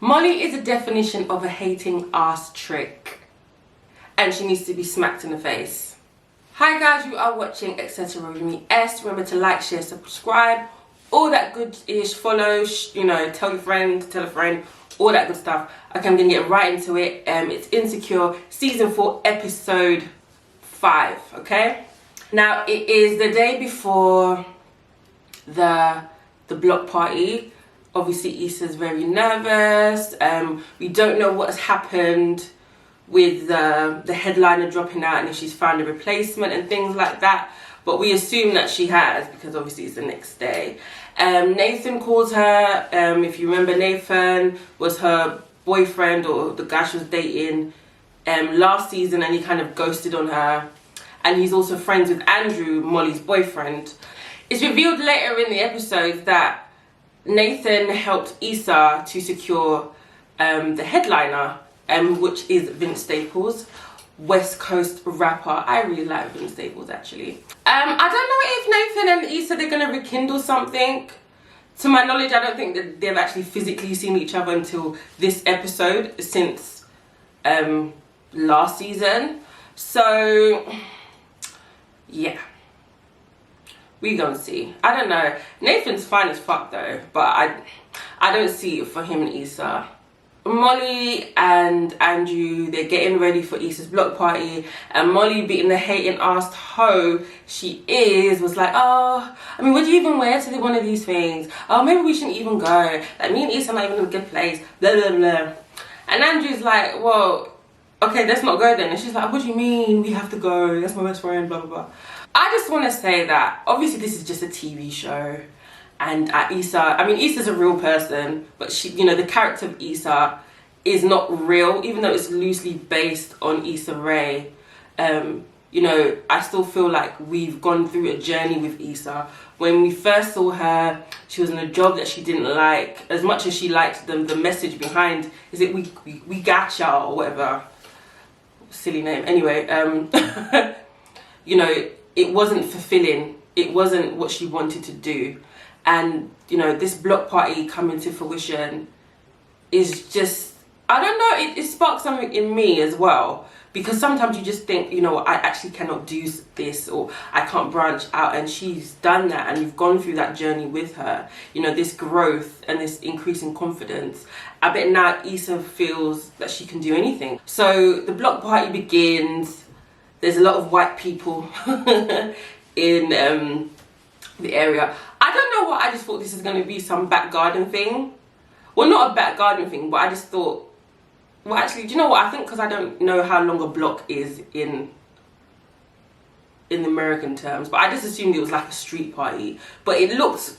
Molly is a definition of a hating ass trick, and she needs to be smacked in the face. Hi guys, you are watching Etcetera With Est. Remember to like, share, subscribe, all that good-ish, follow, tell your friend, tell a friend, all that good stuff. Okay, I'm gonna get right into it. It's Insecure season 4 episode 5. Okay, now it is the day before the block party. Obviously Issa's very nervous. We don't know what has happened with the headliner dropping out and if she's found a replacement and things like that, but we assume that she has because obviously it's the next day. Nathan calls her. If you remember, Nathan was her boyfriend, or the guy she was dating last season, and he kind of ghosted on her, and he's also friends with Andrew, Molly's boyfriend. It's revealed later in the episode that Nathan helped Issa to secure the headliner, which is Vince Staples, West Coast rapper. I really like Vince Staples, actually. I don't know if Nathan and Issa, they're going to rekindle something. To my knowledge, I don't think that they've actually physically seen each other until this episode, since last season. So, yeah. We gonna see. I don't know. Nathan's fine as fuck though, but I don't see it for him and Issa. Molly and Andrew, they're getting ready for Issa's block party, and Molly, being the hating ass hoe she is, was like, oh, I mean, what do you even wear to one of these things? Oh, maybe we shouldn't even go. Like, me and Issa are not even in a good place. Blah, blah, blah. And Andrew's like, well, okay, let's not go then. And she's like, what do you mean we have to go? That's my best friend, blah, blah, blah. I just want to say that obviously this is just a TV show, and Issa's a real person, but she, the character of Issa is not real, even though it's loosely based on Issa Rae. I still feel like we've gone through a journey with Issa. When we first saw her, she was in a job that she didn't like as much as she liked the message behind. Is it we gotcha or whatever? Silly name. Anyway, it wasn't fulfilling. It wasn't what she wanted to do. And, this block party coming to fruition is just, I don't know, it sparked something in me as well. Because sometimes you just think, I actually cannot do this, or I can't branch out. And she's done that, and you've gone through that journey with her. This growth and this increasing confidence. I bet now Issa feels that she can do anything. So the block party begins. There's a lot of white people in the area. I don't know what, I just thought this is going to be some back garden thing. Well, not a back garden thing, but I just thought, well, actually, do you know what? I think because I don't know how long a block is in American terms, but I just assumed it was like a street party. But it looked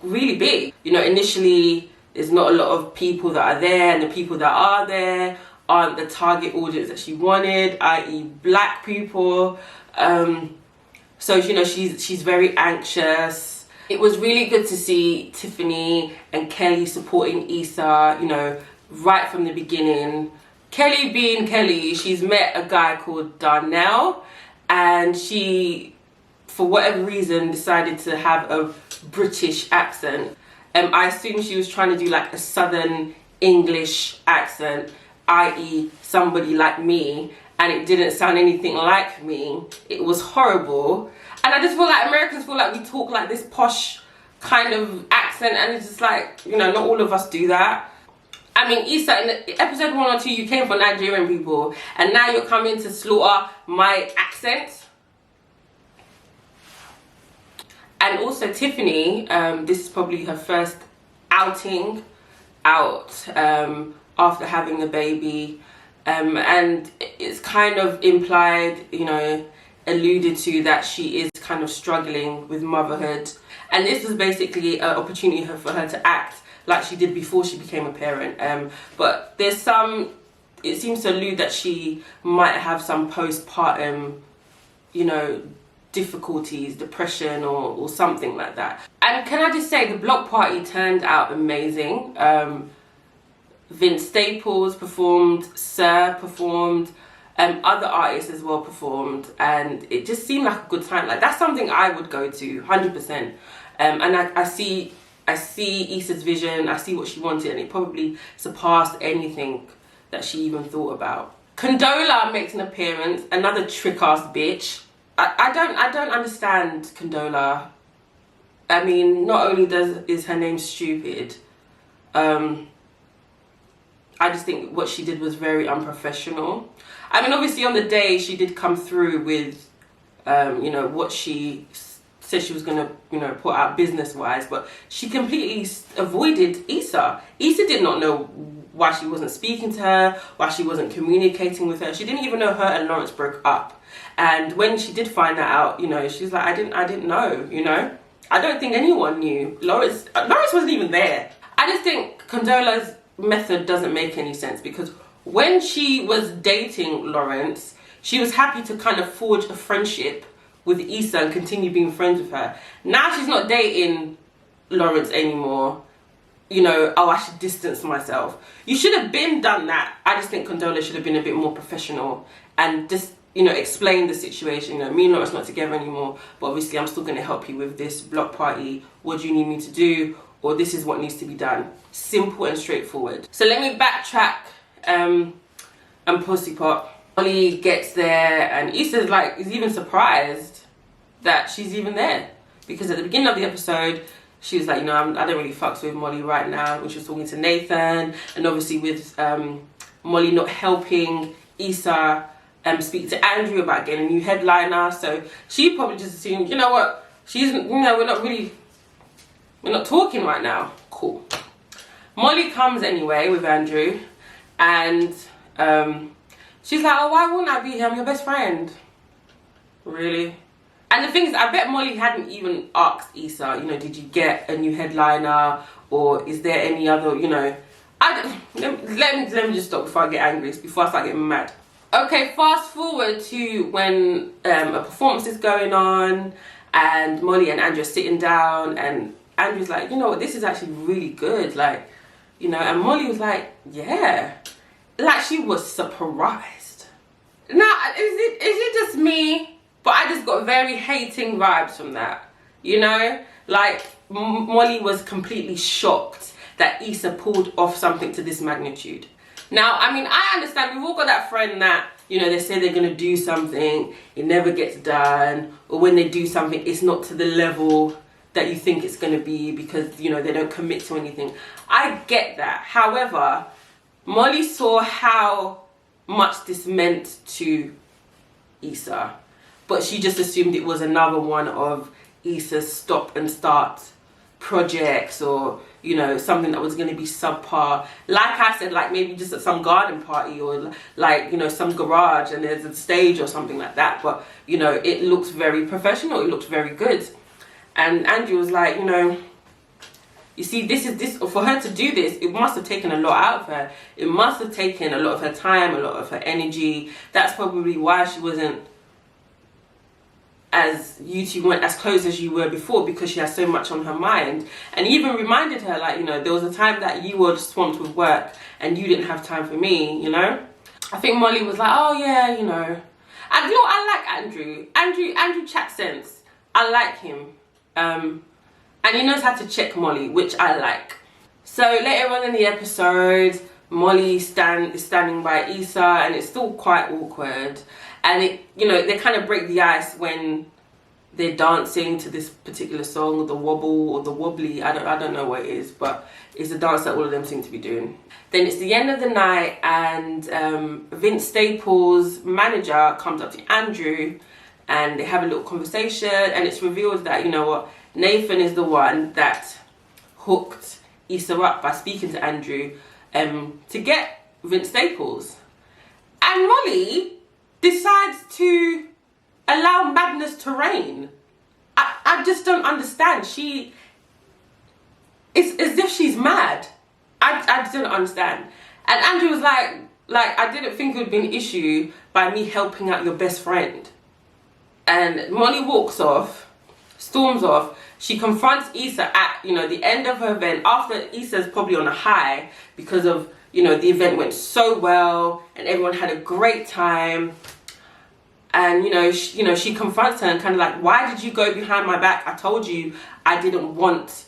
really big. Initially, there's not a lot of people that are there, and the people that are there aren't the target audience that she wanted, i.e. black people. So she's very anxious. It was really good to see Tiffany and Kelly supporting Issa, right from the beginning. Kelly being Kelly, she's met a guy called Darnell, and she, for whatever reason, decided to have a British accent. I assume she was trying to do like a Southern English accent, i.e. somebody like me, and it didn't sound anything like me. It was horrible. And I just feel like Americans feel like we talk like this posh kind of accent, and it's just like, not all of us do that. I mean, Issa, in the episode 1 or 2, you came for Nigerian people, and now you're coming to slaughter my accent. And also Tiffany, this is probably her first outing out after having a baby, and it's kind of implied, alluded to, that she is kind of struggling with motherhood, and this was basically an opportunity for her to act like she did before she became a parent. But there's it seems to allude that she might have some postpartum, difficulties, depression, or something like that. And can I just say, the block party turned out amazing. Vince Staples performed, Sir performed, other artists as well performed, and it just seemed like a good time. Like, that's something I would go to 100%. And I see I see Issa's vision, I see what she wanted, and it probably surpassed anything that she even thought about. Condola makes an appearance, another trick-ass bitch. I don't understand Condola. I mean, not only is her name stupid, I just think what she did was very unprofessional. I mean, obviously on the day she did come through with, you know, what she said she was going to, you know, put out business-wise, but she completely avoided Issa. Issa did not know why she wasn't speaking to her, why she wasn't communicating with her. She didn't even know her and Lawrence broke up. And when she did find that out, you know, she's like, I didn't know, you know. I don't think anyone knew. Lawrence wasn't even there. I just think Condola's method doesn't make any sense, because when she was dating Lawrence, she was happy to kind of forge a friendship with Issa and continue being friends with her. Now she's not dating Lawrence anymore. You know, oh, I should distance myself. You should have been done that. I just think Condola should have been a bit more professional and just, you know, explain the situation. You know, me and Lawrence not together anymore, but obviously I'm still going to help you with this block party. What do you need me to do? Or this is what needs to be done. Simple and straightforward. So let me backtrack and Pussypot. Molly gets there and Issa's like, is even surprised that she's even there. Because at the beginning of the episode, she was like, you know, I don't really fucks with Molly right now, when she was talking to Nathan. And obviously with Molly not helping Issa speak to Andrew about getting a new headliner. So she probably just assumed, you know what, she's, you know, we're not talking right now. Cool. Molly comes anyway with Andrew, and she's like, oh, why wouldn't I be here? I'm your best friend. Really? And the thing is, I bet Molly hadn't even asked Issa, you know, did you get a new headliner, or is there any other, you know, let me just stop before I get angry, before I start getting mad. Okay, fast forward to when a performance is going on, and Molly and Andrew are sitting down, and Andrew's like, you know what, this is actually really good, like, you know, and Molly was like, yeah, like she was surprised. Now, is it just me? But I just got very hating vibes from that, you know? Like, Molly was completely shocked that Issa pulled off something to this magnitude. Now, I mean, I understand, we've all got that friend that, you know, they say they're going to do something, it never gets done, or when they do something, it's not to the level that you think it's going to be because, you know, they don't commit to anything. I get that. However, Molly saw how much this meant to Issa, but she just assumed it was another one of Issa's stop and start projects, or, you know, something that was going to be subpar. Like I said, like maybe just at some garden party, or like, you know, some garage and there's a stage or something like that. But, you know, it looks very professional. It looks very good. And Andrew was like, you know, you see, this for her to do this, it must have taken a lot out of her. It must have taken a lot of her time, a lot of her energy. That's probably why she wasn't, as you two weren't as close as you were before, because she has so much on her mind. And he even reminded her, like, you know, there was a time that you were swamped with work and you didn't have time for me, you know. I think Molly was like, oh yeah, you know. And you know, I like Andrew. Andrew chats sense. I like him. And he knows how to check Molly, which I like. So later on in the episode, Molly is standing by Issa, and it's still quite awkward. And it, you know, they kind of break the ice when they're dancing to this particular song, the wobble or the wobbly. I don't know what it is, but it's a dance that all of them seem to be doing. Then it's the end of the night, and Vince Staples' manager comes up to Andrew, and they have a little conversation, and it's revealed that, you know what, Nathan is the one that hooked Issa up by speaking to Andrew to get Vince Staples. And Molly decides to allow madness to reign. I just don't understand. It's as if she's mad. I just don't understand. And Andrew was like, I didn't think it would be an issue by me helping out your best friend. And Molly walks off, storms off. She confronts Issa at, you know, the end of her event, after Issa's probably on a high because of, you know, the event went so well and everyone had a great time. And, you know, she confronts her and kind of like, why did you go behind my back? I told you I didn't want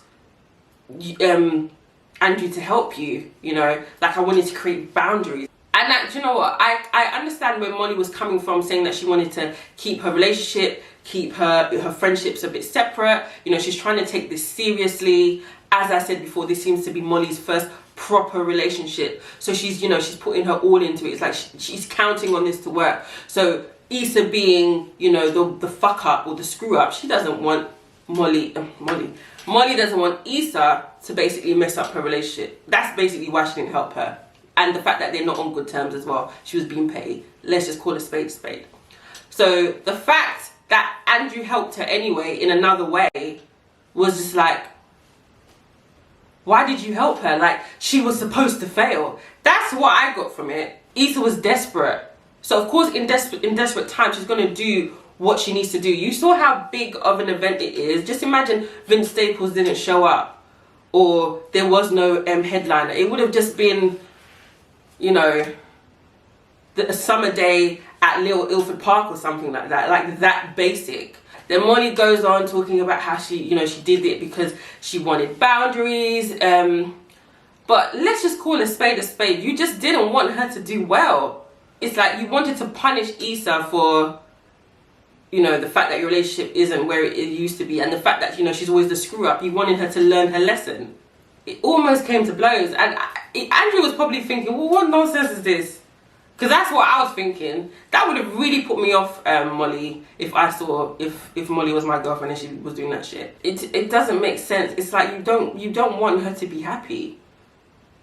Andrew to help you, you know, like I wanted to create boundaries. And that, do you know what, I understand where Molly was coming from, saying that she wanted to keep her relationship, keep her friendships a bit separate, you know, she's trying to take this seriously. As I said before, this seems to be Molly's first proper relationship, so she's, you know, she's putting her all into it. It's like she's counting on this to work. So Issa being, you know, the fuck up or the screw up, she doesn't want Molly doesn't want Issa to basically mess up her relationship. That's basically why she didn't help her. And the fact that they're not on good terms as well. She was being petty. Let's just call a spade a spade. So the fact that Andrew helped her anyway in another way was just like, why did you help her? Like, she was supposed to fail. That's what I got from it. Issa was desperate. So of course in desperate times she's going to do what she needs to do. You saw how big of an event it is. Just imagine Vince Staples didn't show up, or there was no headliner. It would have just been, you know, a summer day at Little Ilford Park or something like that basic. Then Molly goes on talking about how she, you know, she did it because she wanted boundaries. But let's just call a spade a spade. You just didn't want her to do well. It's like you wanted to punish Issa for, you know, the fact that your relationship isn't where it used to be, and the fact that, you know, she's always the screw up. You wanted her to learn her lesson. It almost came to blows, and Andrew was probably thinking, well, what nonsense is this? Because that's what I was thinking. That would have really put me off Molly if I saw, if Molly was my girlfriend and she was doing that shit. It doesn't make sense. It's like you don't want her to be happy.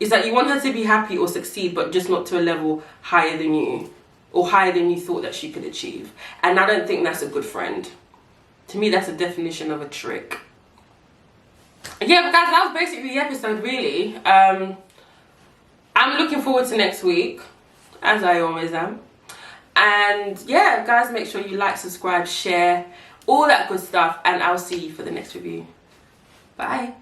It's like you want her to be happy or succeed, but just not to a level higher than you, or higher than you thought that she could achieve. And I don't think that's a good friend. To me, that's a definition of a trick. Yeah, but guys, that was basically the episode, really. I'm looking forward to next week, as I always am. And yeah, guys, make sure you like, subscribe, share, all that good stuff. And I'll see you for the next review. Bye.